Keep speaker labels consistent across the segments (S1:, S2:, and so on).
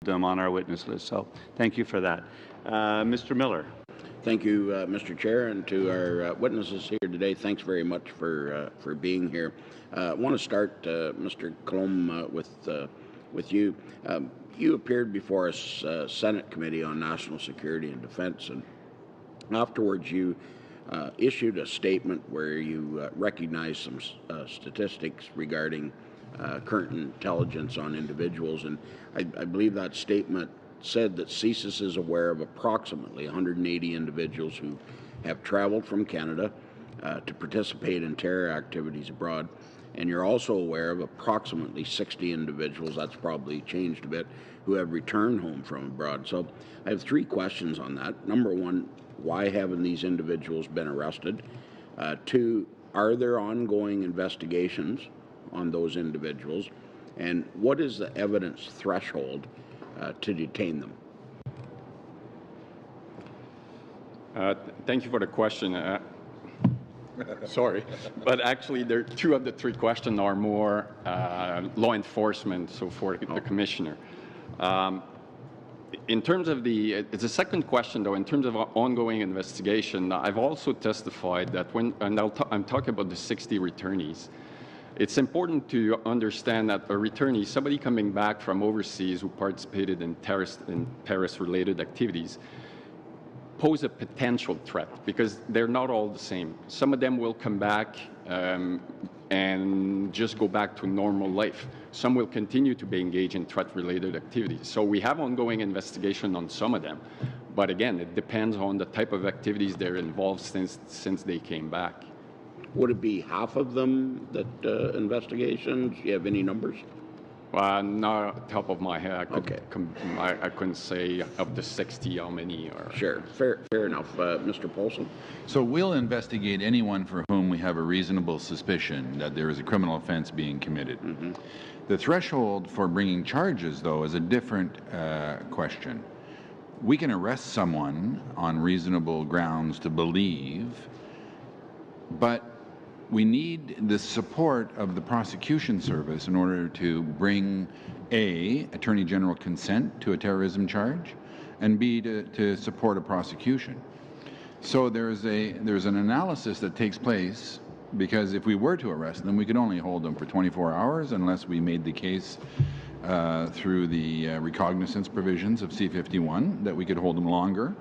S1: them on our witness list. So thank you for that. Mr. Miller.
S2: Thank you, Mr. Chair, and to our witnesses here today. Thanks very much for being here. I want to start, Mr. Colomb, with you. You appeared before us Senate Committee on National Security and Defense, and afterwards you issued a statement where you recognized some statistics regarding current intelligence on individuals, and I believe that statement said that CSIS is aware of approximately 180 individuals who have traveled from Canada to participate in terror activities abroad, and you're also aware of approximately 60 individuals, that's probably changed a bit, who have returned home from abroad. So I have three questions on that. Number one, why haven't these individuals been arrested? Two, are there ongoing investigations on those individuals? And what is the evidence threshold to detain them?
S3: Thank you for the question. Sorry, but actually, two of the three questions are more law enforcement, so for the Commissioner. In terms of it's a second question, though, in terms of ongoing investigation, I've also testified that I'm talking about the 60 returnees, it's important to understand that a returnee, somebody coming back from overseas who participated in terrorist-related activities, pose a potential threat because they're not all the same. Some of them will come back and just go back to normal life. Some will continue to be engaged in threat-related activities. So we have ongoing investigation on some of them, but again, it depends on the type of activities they're involved since they came back.
S2: Would it be half of them that investigations? Do you have any numbers?
S3: Not off the top of my head. I couldn't say of the 60 how many are.
S2: Sure, fair enough. Mr. Paulson?
S4: So we'll investigate anyone for whom we have a reasonable suspicion that there is a criminal offense being committed. Mm-hmm. The threshold for bringing charges, though, is a different question. We can arrest someone on reasonable grounds to believe, but we need the support of the prosecution service in order to bring A, Attorney General consent to a terrorism charge, and B, to support a prosecution. So there's an analysis that takes place, because if we were to arrest them, we could only hold them for 24 hours unless we made the case through the recognizance provisions of C-51 that we could hold them longer.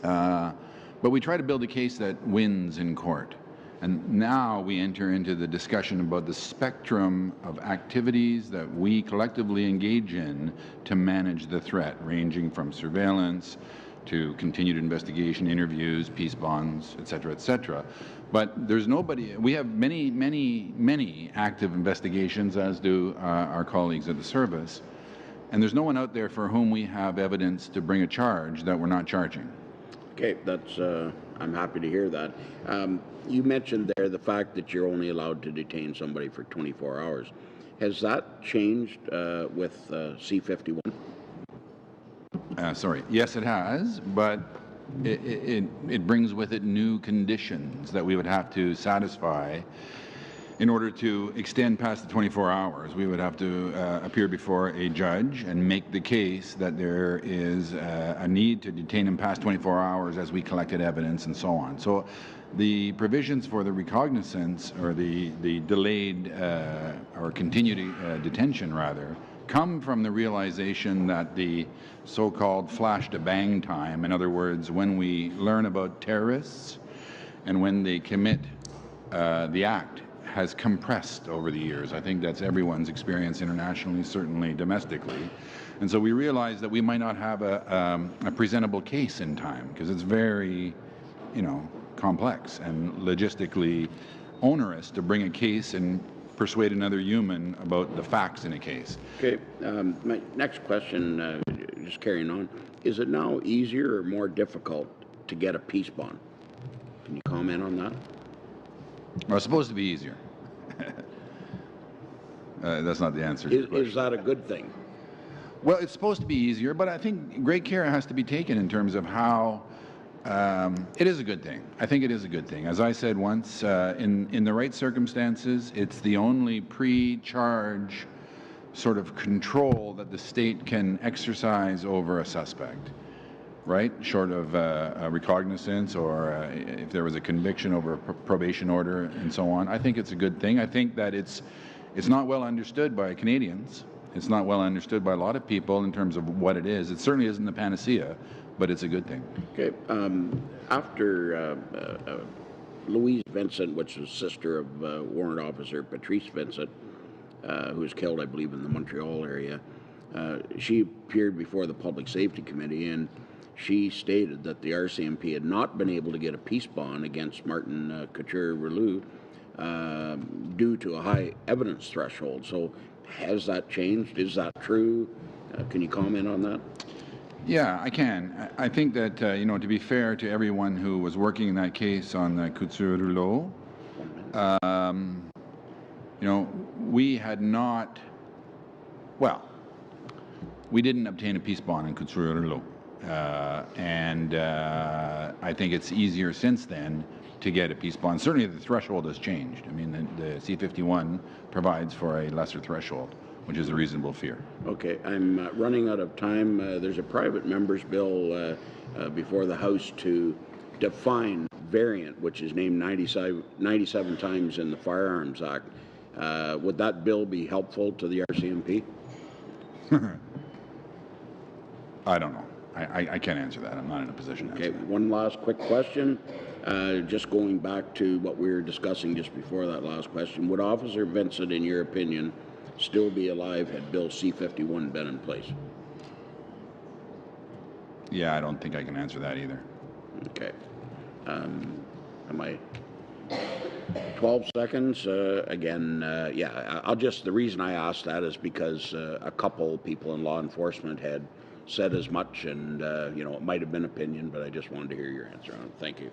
S4: But we try to build a case that wins in court. And now we enter into the discussion about the spectrum of activities that we collectively engage in to manage the threat, ranging from surveillance to continued investigation, interviews, peace bonds, et cetera, et cetera. But there's nobody, we have many, many, many active investigations, as do our colleagues at the service, and there's no one out there for whom we have evidence to bring a charge that we're not charging.
S2: Okay, that's, I'm happy to hear that. You mentioned there the fact that you're only allowed to detain somebody for 24 hours. Has that changed with C-51?
S4: Sorry. Yes, it has, but it brings with it new conditions that we would have to satisfy in order to extend past the 24 hours. We would have to appear before a judge and make the case that there is a need to detain him past 24 hours as we collected evidence and so on. So the provisions for the recognizance, or the delayed or continued detention rather, come from the realization that the so-called flash to bang time, in other words, when we learn about terrorists and when they commit the act, has compressed over the years. I think that's everyone's experience internationally, certainly domestically. And so we realize that we might not have a presentable case in time, because it's very, complex and logistically onerous to bring a case and persuade another human about the facts in a case.
S2: Okay, my next question, just carrying on, is it now easier or more difficult to get a peace bond? Can you comment on that?
S4: Well, it's supposed to be easier. That's not the answer to the question.
S2: Is that a good thing?
S4: Well, it's supposed to be easier, but I think great care has to be taken in terms of how it is a good thing. I think it is a good thing. As I said once, in the right circumstances, it's the only pre-charge sort of control that the state can exercise over a suspect, right? Short of recognizance or if there was a conviction over a probation order and so on. I think it's a good thing. I think that it's not well understood by Canadians. It's not well understood by a lot of people in terms of what it is. It certainly isn't the panacea, but it's a good thing.
S2: Okay. After Louise Vincent, which is sister of Warrant Officer Patrice Vincent, who was killed, I believe, in the Montreal area, she appeared before the Public Safety Committee, and she stated that the RCMP had not been able to get a peace bond against Martin Couture-Rouleau due to a high evidence threshold. So has that changed? Is that true? Can you comment on that?
S4: Yeah, I can. I think that, to be fair to everyone who was working in that case on Couture-Rouleau, we had not, we didn't obtain a peace bond in Couture-Rouleau. And I think it's easier since then to get a peace bond. Certainly the threshold has changed. I mean, the C-51 provides for a lesser threshold, which is a reasonable fear. Okay,
S2: I'm running out of time. There's a private member's bill before the House to define variant, which is named 97 times in the Firearms Act. Would that bill be helpful to the RCMP?
S4: I don't know. I can't answer that. I'm not in a position to answer that.
S2: One last quick question. Just going back to what we were discussing just before that last question, would Officer Vincent, in your opinion, still be alive had Bill C-51 been in place?
S4: Yeah, I don't think I can answer that either.
S2: Okay. Am I 12 seconds? I'll just, the reason I asked that is because a couple people in law enforcement had said as much, and it might have been opinion, but I just wanted to hear your answer on it. Thank you.